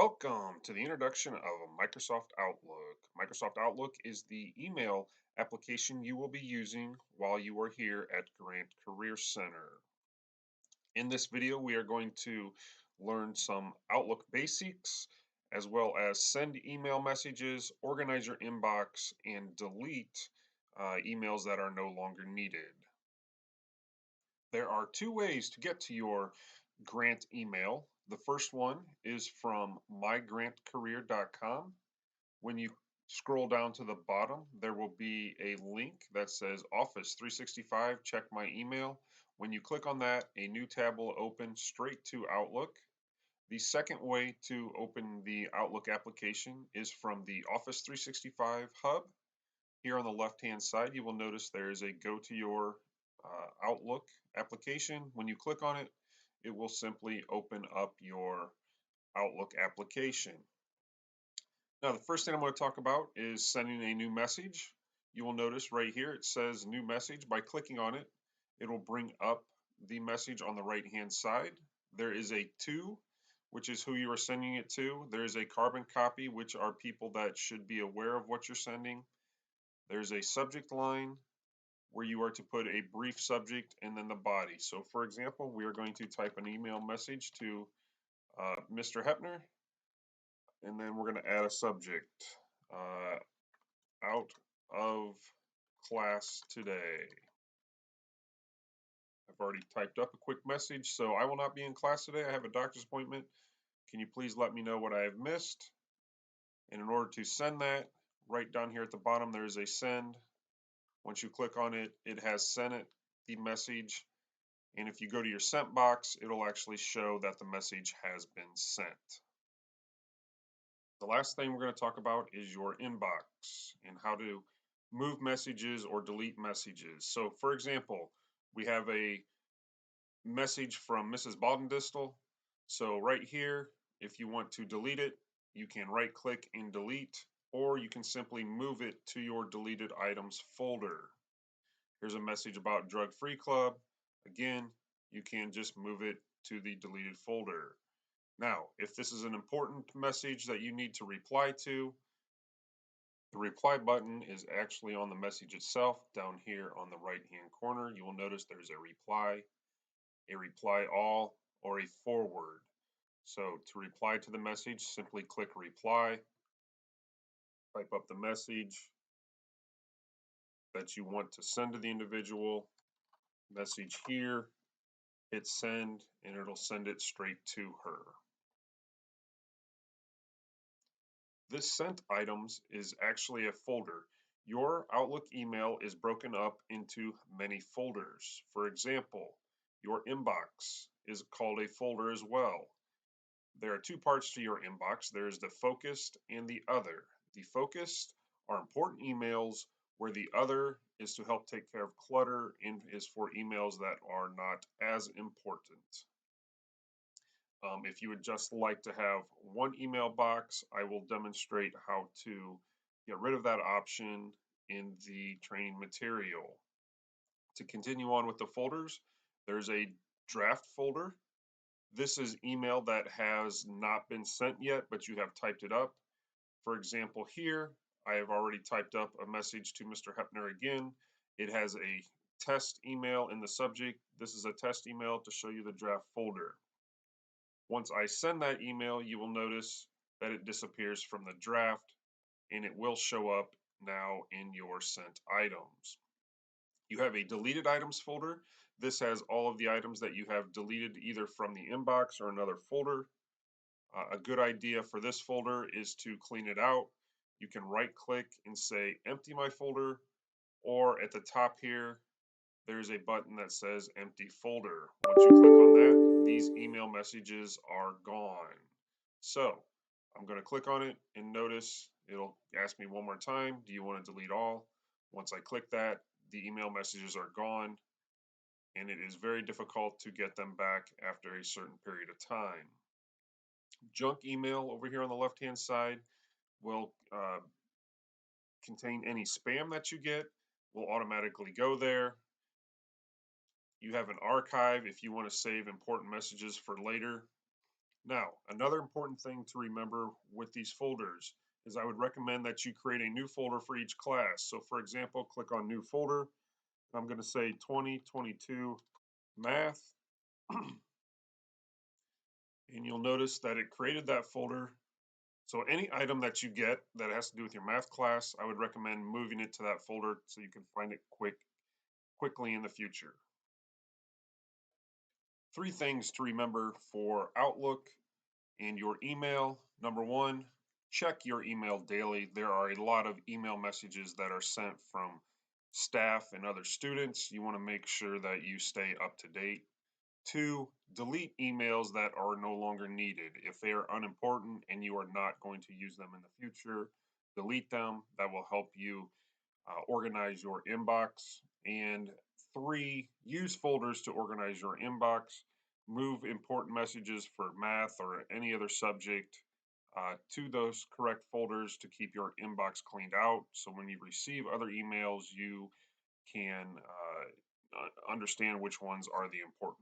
Welcome to the introduction of Microsoft Outlook. Microsoft Outlook is the email application you will be using while you are here at Grant Career Center. In this video, we are going to learn some Outlook basics, as well as send email messages, organize your inbox, and delete emails that are no longer needed. There are two ways to get to your Grant email. The first one is from mygrantcareer.com. When you scroll down to the bottom, there will be a link that says Office 365, check my email. When you click on that, a new tab will open straight to Outlook. The second way to open the Outlook application is from the Office 365 hub. Here on the left-hand side, you will notice there is a go to your Outlook application. When you click on it, it will simply open up your Outlook application. Now, the first thing I'm going to talk about is sending a new message. You will notice right here it says new message. By clicking on it, it will bring up the message on the right-hand side. There is a to, which is who you are sending it to. There is a carbon copy, which are people that should be aware of what you're sending. There's a subject line where you are to put a brief subject and then the body. So for example, we are going to type an email message to Mr. Hepner, and then we're going to add a subject, out of class today. I've already typed up a quick message, so I will not be in class today. I have a doctor's appointment. Can you please let me know what I have missed? And in order to send that, right down here at the bottom, there's a send. Once you click on it, it has sent it, the message. And if you go to your sent box, it'll actually show that the message has been sent. The last thing we're going to talk about is your inbox and how to move messages or delete messages. So for example, we have a message from Mrs. Baldendistel. So right here, if you want to delete it, you can right click and delete, or you can simply move it to your deleted items folder. Here's a message about Drug Free Club. Again, you can just move it to the deleted folder. Now, if this is an important message that you need to reply to, the reply button is actually on the message itself down here on the right hand corner. You will notice there's a reply all, or a forward. So to reply to the message, simply click reply, type up the message that you want to send to the individual, message here, hit send, and it'll send it straight to her. This sent items is actually a folder. Your Outlook email is broken up into many folders. For example, your inbox is called a folder as well. There are two parts to your inbox. There's the focused and the other. The focused are important emails, where the other is to help take care of clutter and is for emails that are not as important. If you would just like to have one email box, I will demonstrate how to get rid of that option in the training material. To continue on with the folders, there's a draft folder. This is email that has not been sent yet, but you have typed it up. For example, here, I have already typed up a message to Mr. Hepner again. It has a test email in the subject. This is a test email to show you the draft folder. Once I send that email, you will notice that it disappears from the draft, and it will show up now in your sent items. You have a deleted items folder. This has all of the items that you have deleted either from the inbox or another folder. A good idea for this folder is to clean it out. You can right click and say empty my folder, or at the top here, there's a button that says empty folder. Once you click on that, these email messages are gone. So I'm going to click on it and notice it'll ask me one more time, do you want to delete all? Once I click that, the email messages are gone, and it is very difficult to get them back after a certain period of time. Junk email over here on the left hand side will contain any spam that you get, will automatically go there. You have an archive if you want to save important messages for later. Now, another important thing to remember with these folders is I would recommend that you create a new folder for each class. So for example, click on new folder. I'm going to say 2022 math, and you'll notice that it created that folder. So any item that you get that has to do with your math class, I would recommend moving it to that folder so you can find it quickly in the future. Three things to remember for Outlook and your email. Number one, check your email daily. There are a lot of email messages that are sent from staff and other students. You want to make sure that you stay up to date. Two, delete emails that are no longer needed. If they are unimportant and you are not going to use them in the future, delete them. That will help you organize your inbox. And three, use folders to organize your inbox. Move important messages for math or any other subject to those correct folders to keep your inbox cleaned out. So when you receive other emails, you can understand which ones are the important